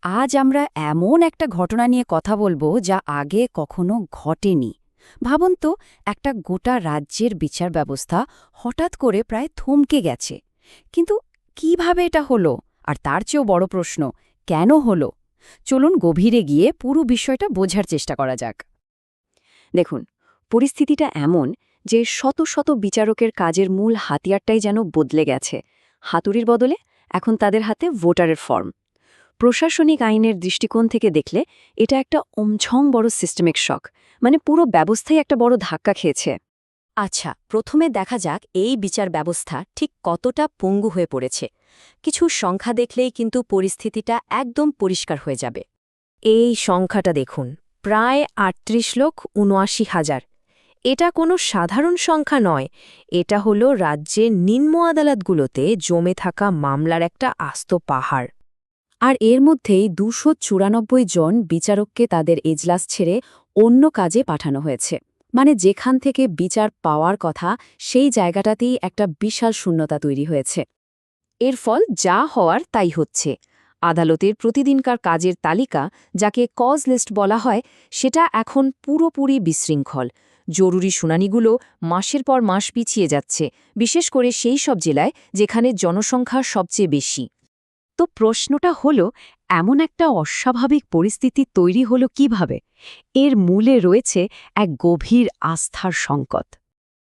আজ আমরা এমন একটা ঘটনা নিয়ে কথা বলবো যা আগে কখনো ঘটেনি। ভাবুন তো, একটা গোটা রাজ্যের বিচার ব্যবস্থা হঠাৎ করে প্রায় থমকে গেছে। কিন্তু কিভাবে এটা হলো? আর তার চেয়েও বড় প্রশ্ন, কেন হলো? চলুন গভীরে গিয়ে পুরো বিষয়টা বোঝার চেষ্টা করা যাক। দেখুন, পরিস্থিতিটা এমন যে শত শত বিচারকের কাজের মূল হাতিয়ারটাই যেন বদলে গেছে। হাতুড়ির বদলে এখন তাদের হাতে ভোটারের ফর্ম। প্রশাসনিক আইনের দৃষ্টিকোণ থেকে দেখলে এটা একটা অমছং বড় সিস্টেমিক শক, মানে পুরো ব্যবস্থাই একটা বড় ধাক্কা খেয়েছে। আচ্ছা, প্রথমে দেখা যাক এই বিচার ব্যবস্থা ঠিক কতটা পঙ্গু হয়ে পড়েছে। কিছু সংখ্যা দেখলেই কিন্তু পরিস্থিতিটা একদম পরিষ্কার হয়ে যাবে। এই সংখ্যাটা দেখুন, প্রায় ৩৮,৭৯,০০০। এটা কোনো সাধারণ সংখ্যা নয়, এটা হলো রাজ্যের নিম্ন আদালতগুলোতে জমে থাকা মামলার একটা আস্ত পাহাড়। আর এর মধ্যেই ২৯৪ জন বিচারককে তাদের এজলাস ছেড়ে অন্য কাজে পাঠানো হয়েছে। মানে যেখান থেকে বিচার পাওয়ার কথা সেই জায়গাটাতেই একটা বিশাল শূন্যতা তৈরি হয়েছে। এর ফল যা হওয়ার তাই হচ্ছে। আদালতের প্রতিদিনকার কাজের তালিকা, যাকে কজ লিস্ট বলা হয়, সেটা এখন পুরোপুরি বিশৃঙ্খল। জরুরি শুনানিগুলো মাসের পর মাস পিছিয়ে যাচ্ছে, বিশেষ করে সেই সব জেলায় যেখানে জনসংখ্যা সবচেয়ে বেশি। তো প্রশ্নটা হলো, এমন একটা অস্বাভাবিক পরিস্থিতি তৈরি হলো কিভাবে? এর মূলে রয়েছে এক গভীর আস্থার সংকট।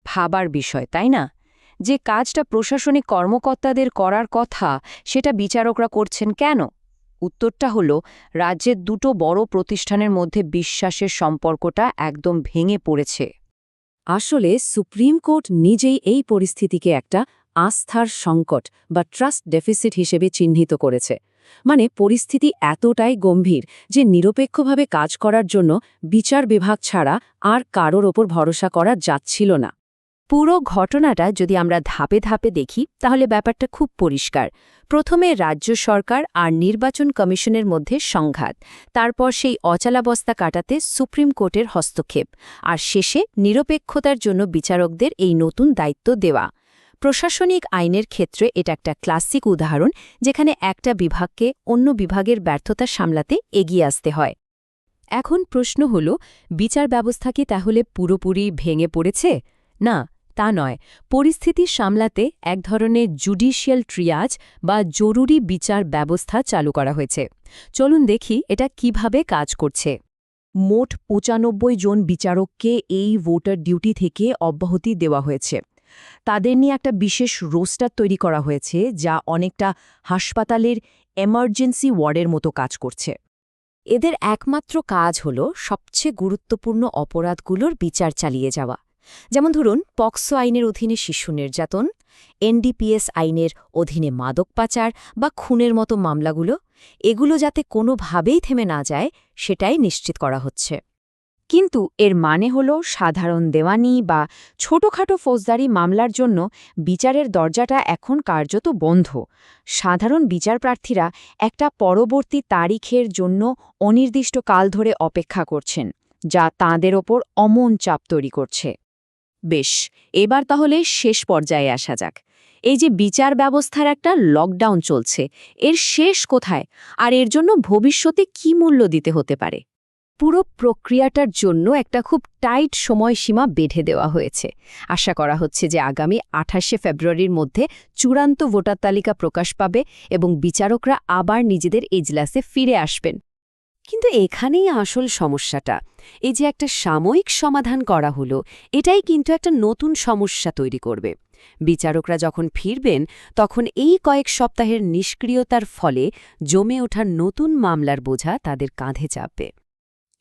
ভাবার বিষয়, তাই না? যে কাজটা প্রশাসনিক কর্মকর্তাদের করার কথা, সেটা বিচারকরা করছেন কেন? উত্তরটা হলো, রাজ্যের দুটো বড় প্রতিষ্ঠানের মধ্যে বিশ্বাসের সম্পর্কটা একদম ভেঙে পড়েছে। আসলে সুপ্রিম কোর্ট নিজেই এই পরিস্থিতিকে একটা আস্থার সংকট বা ট্রাস্ট ডেফিসিট হিসেবে চিহ্নিত করেছে। মানে পরিস্থিতি এতটাই গম্ভীর যে নিরপেক্ষভাবে কাজ করার জন্য বিচার বিভাগ ছাড়া আর কারোর ওপর ভরসা করা যাচ্ছিল না। পুরো ঘটনাটা যদি আমরা ধাপে ধাপে দেখি তাহলে ব্যাপারটা খুব পরিষ্কার। প্রথমে রাজ্য সরকার আর নির্বাচন কমিশনের মধ্যে সংঘাত, তারপর সেই অচলাবস্থা কাটাতে সুপ্রিম কোর্টের হস্তক্ষেপ, আর শেষে নিরপেক্ষতার জন্য বিচারকদের এই নতুন দায়িত্ব দেওয়া। প্রশাসনিক আইনের ক্ষেত্রে এটা একটা ক্লাসিক উদাহরণ, যেখানে একটা বিভাগকে অন্য বিভাগের ব্যর্থতা সামলাতে এগিয়ে আসতে হয়। এখন প্রশ্ন হল, বিচার ব্যবস্থা কি তাহলে পুরোপুরি ভেঙে পড়েছে? না, তা নয়। পরিস্থিতি সামলাতে এক ধরনের জুডিশিয়াল ট্রিয়াজ বা জরুরি বিচার ব্যবস্থা চালু করা হয়েছে। চলুন দেখি এটা কিভাবে কাজ করছে। মোট ৯৫ জন বিচারককে এই ভোটার ডিউটি থেকে অব্যাহতি দেওয়া হয়েছে। তাদের নিয়ে একটা বিশেষ রোস্টার তৈরি করা হয়েছে, যা অনেকটা হাসপাতালের এমার্জেন্সি ওয়ার্ডের মতো কাজ করছে। এদের একমাত্র কাজ হল সবচেয়ে গুরুত্বপূর্ণ অপরাধগুলোর বিচার চালিয়ে যাওয়া। যেমন ধরুন, পক্সো আইনের অধীনে শিশু নির্যাতন, এনডিপিএস আইনের অধীনে মাদক পাচার বা খুনের মতো মামলাগুলো, এগুলো যাতে কোনোভাবেই থেমে না যায় সেটাই নিশ্চিত করা হচ্ছে। কিন্তু এর মানে হল সাধারণ দেওয়ানি বা ছোটখাটো ফৌজদারি মামলার জন্য বিচারের দরজাটা এখন কার্যত বন্ধ। সাধারণ বিচারপ্রার্থীরা একটা পরবর্তী তারিখের জন্য অনির্দিষ্টকাল ধরে অপেক্ষা করছেন, যা তাঁদের ওপর অমন চাপ তৈরি করছে। বেশ, এবার তাহলে শেষ পর্যায়ে আসা যাক। এই যে বিচার ব্যবস্থার একটা লকডাউন চলছে, এর শেষ কোথায়? আর এর জন্য ভবিষ্যতে কি মূল্য দিতে হতে পারে? পুরো প্রক্রিয়াটার জন্য একটা খুব টাইট সময়সীমা বেঁধে দেওয়া হয়েছে। আশা করা হচ্ছে যে আগামী ২৮শে ফেব্রুয়ারির মধ্যে চূড়ান্ত ভোটার তালিকা প্রকাশ পাবে এবং বিচারকরা আবার নিজেদের এজলাসে ফিরে আসবেন। কিন্তু এখানেই আসল সমস্যাটা। এই যে একটা সাময়িক সমাধান করা হলো, এটাই কিন্তু একটা নতুন সমস্যা তৈরি করবে। বিচারকরা যখন ফিরবেন, তখন এই কয়েক সপ্তাহের নিষ্ক্রিয়তার ফলে জমে ওঠা নতুন মামলার বোঝা তাদের কাঁধে চাপবে।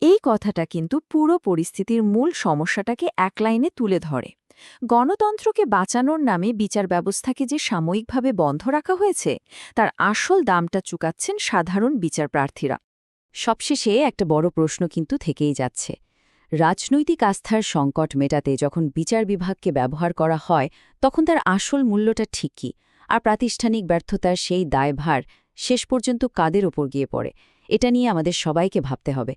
এই কথাটা কিন্তু পুরো পরিস্থিতির মূল সমস্যাটাকে এক লাইনে তুলে ধরে। গণতন্ত্রকে বাঁচানোর নামে বিচার ব্যবস্থাকে যে সাময়িকভাবে বন্ধ রাখা হয়েছে, তার আসল দামটা চুকাচ্ছেন সাধারণ বিচারপ্রার্থীরা। সবশেষে একটা বড় প্রশ্ন কিন্তু থেকেই যাচ্ছে। রাজনৈতিক আস্থার সংকট মেটাতে যখন বিচার বিভাগকে ব্যবহার করা হয়, তখন তার আসল মূল্যটা ঠিক কী? আর প্রাতিষ্ঠানিক ব্যর্থতার সেই দায়ভার শেষ পর্যন্ত কাদের ওপর গিয়ে পড়ে? এটা নিয়ে আমাদের সবাইকে ভাবতে হবে।